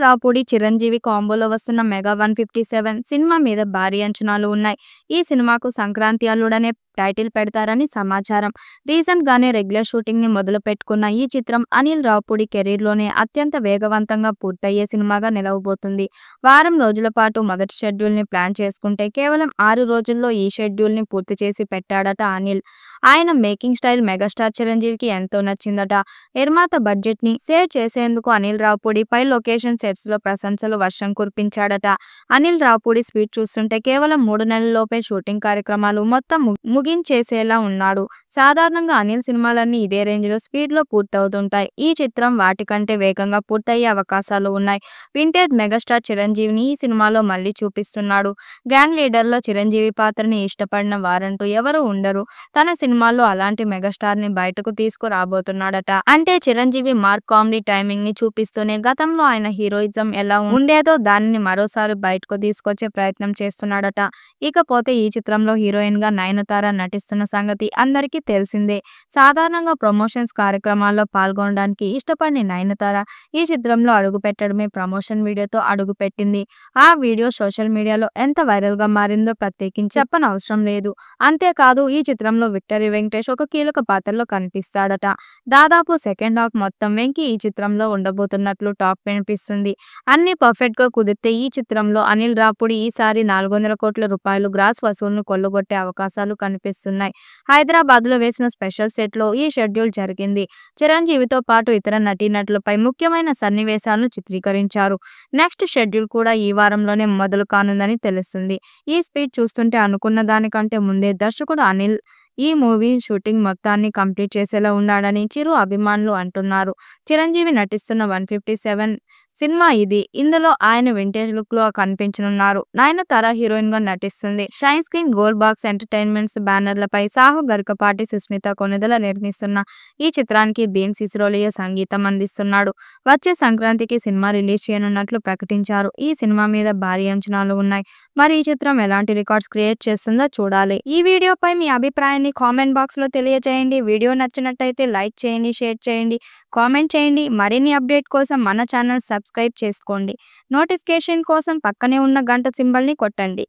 రావుపూడి, చిరంజీవి కాంబోలో వస్తున్న mega 157 cinema మీద భారీ అంచనాలు ఉన్నాయి. ఈ సినిమాకు సంక్రాంతి అల్లుడనే టైటిల్ పెడతారని సమాచారం. రీసెంట్ గానే రెగ్యులర్ షూటింగ్ ని మొదలు పెట్టుకున్న ఈ చిత్రం అనిల్ రావుపూడి కెరీర్ లోనే అత్యంత వేగవంతంగా పూర్తయ్యే సినిమాగా నిలవబోతుంది. వారం రోజుల పాటు మొదటి షెడ్యూల్ ని ప్లాన్ చేసుకుంటే కేవలం 6 రోజుల్లో ఈ షెడ్యూల్ ని పూర్తి చేసి పెట్టాడట అనిల్. ఆయన మేకింగ్ స్టైల్ మెగాస్టార్ చిరంజీవికి ఎంతో నచ్చిందట. నిర్మాత బడ్జెట్ ని సేవ్ చేసేందుకు అనిల్ రావుపూడి పై లొకేషన్ సెట్స్ లో ప్రశంసలు వర్షం కురిపించాడట. అనిల్ రావుపూడి స్పీడ్ చూస్తుంటే కేవలం 3 నెలల్లోపే షూటింగ్ కార్యక్రమాలు మొత్తం ముగించేసేలా ఉన్నాడు. సాధారణంగా అనిల్ సినిమాలన్నీ ఇదే రేంజ్ లో స్పీడ్ లో పూర్తవుతుంటాయి. ఈ చిత్రం వాటికంటే వేగంగా పూర్తయ్యే అవకాశాలు ఉన్నాయి. వింటేజ్ మెగాస్టార్ చిరంజీవిని ఈ సినిమాలో మళ్లీ చూపిస్తున్నాడు. గ్యాంగ్ లీడర్ లో చిరంజీవి పాత్రని ఇష్టపడిన వారంటూ ఎవరు ఉండరు. తన సినిమాల్లో అలాంటి మెగాస్టార్ ని బయటకు తీసుకురాబోతున్నాడట. అంటే చిరంజీవి మార్క్ కామెడీ టైమింగ్ ని చూపిస్తూనే గతంలో ఆయన హీరోయిజం ఎలా ఉండేదో దానిని మరోసారి బయటకు తీసుకొచ్చే ప్రయత్నం చేస్తున్నాడట. ఇకపోతే ఈ చిత్రంలో హీరోయిన్ గా నయనతార నటిస్తున్న సంగతి అందరికీ తెలిసిందే. సాధారణంగా ప్రమోషన్స్ కార్యక్రమాల్లో పాల్గొనడానికి ఇష్టపడిన నయనతార ఈ చిత్రంలో అడుగుపెట్టడమే ప్రమోషన్ వీడియోతో అడుగుపెట్టింది. ఆ వీడియో సోషల్ మీడియాలో ఎంత వైరల్ గా మారిందో ప్రత్యేకించి చెప్పనవసరం లేదు. అంతేకాదు ఈ చిత్రంలో విక్టరీ వెంకటేష్ ఒక కీలక పాత్రలో కనిపిస్తాడట. దాదాపు సెకండ్ హాఫ్ మొత్తం వెంకీ ఈ చిత్రంలో ఉండబోతున్నట్లు టాక్ వినిపిస్తుంది. అన్ని పర్ఫెక్ట్ గా కుదిరితే ఈ చిత్రంలో అనిల్ రావుపూడి ఈసారి 400 కోట్ల రూపాయలు గ్రాస్ వసూలును కొల్లగొట్టే అవకాశాలు కనిపిస్తున్నాయి. హైదరాబాద్ లో వేసిన స్పెషల్ సెట్ లో ఈ షెడ్యూల్ జరిగింది. చిరంజీవితో పాటు ఇతర నటీనటులపై ముఖ్యమైన సన్నివేశాలను చిత్రీకరించారు. నెక్స్ట్ షెడ్యూల్ కూడా ఈ వారంలోనే మొదలు కానుందని తెలుస్తుంది. ఈ స్పీడ్ చూస్తుంటే అనుకున్న దానికంటే ముందే దర్శకుడు అనిల్ ఈ మూవీ షూటింగ్ మొత్తాన్ని కంప్లీట్ చేసేలా ఉన్నాడని చిరు అభిమానులు అంటున్నారు. చిరంజీవి నటిస్తున్న 157 సినిమా ఇది. ఇందులో ఆయన వింటేజ్ లుక్ లో కనిపించనున్నారు. నయనతార హీరోయిన్ గా నటిస్తుంది. Shine Screen Gold Box Entertainments బ్యానర్లపై సాహు గరికపాటి, సుస్మిత కొణిదెల నిర్మిస్తున్న ఈ చిత్రానికి బీన్ సిసిరోలియో సంగీతం అందిస్తున్నాడు. వచ్చే సంక్రాంతికి సినిమా రిలీజ్ చేయనున్నట్లు ప్రకటించారు. ఈ సినిమా మీద భారీ అంచనాలు ఉన్నాయి. మరి ఈ చిత్రం ఎలాంటి రికార్డ్స్ క్రియేట్ చేస్తుందో చూడాలి. ఈ వీడియోపై మీ అభిప్రాయాన్ని కామెంట్ బాక్స్ లో తెలియజేయండి. వీడియో నచ్చినట్టయితే లైక్ చేయండి, షేర్ చేయండి, కామెంట్ చేయండి. మరిన్ని అప్డేట్ కోసం మన ఛానల్ సబ్స్క్రైబ్ చేసుకోండి. నోటిఫికేషన్ కోసం పక్కనే ఉన్న గంట సింబల్ ని కొట్టండి.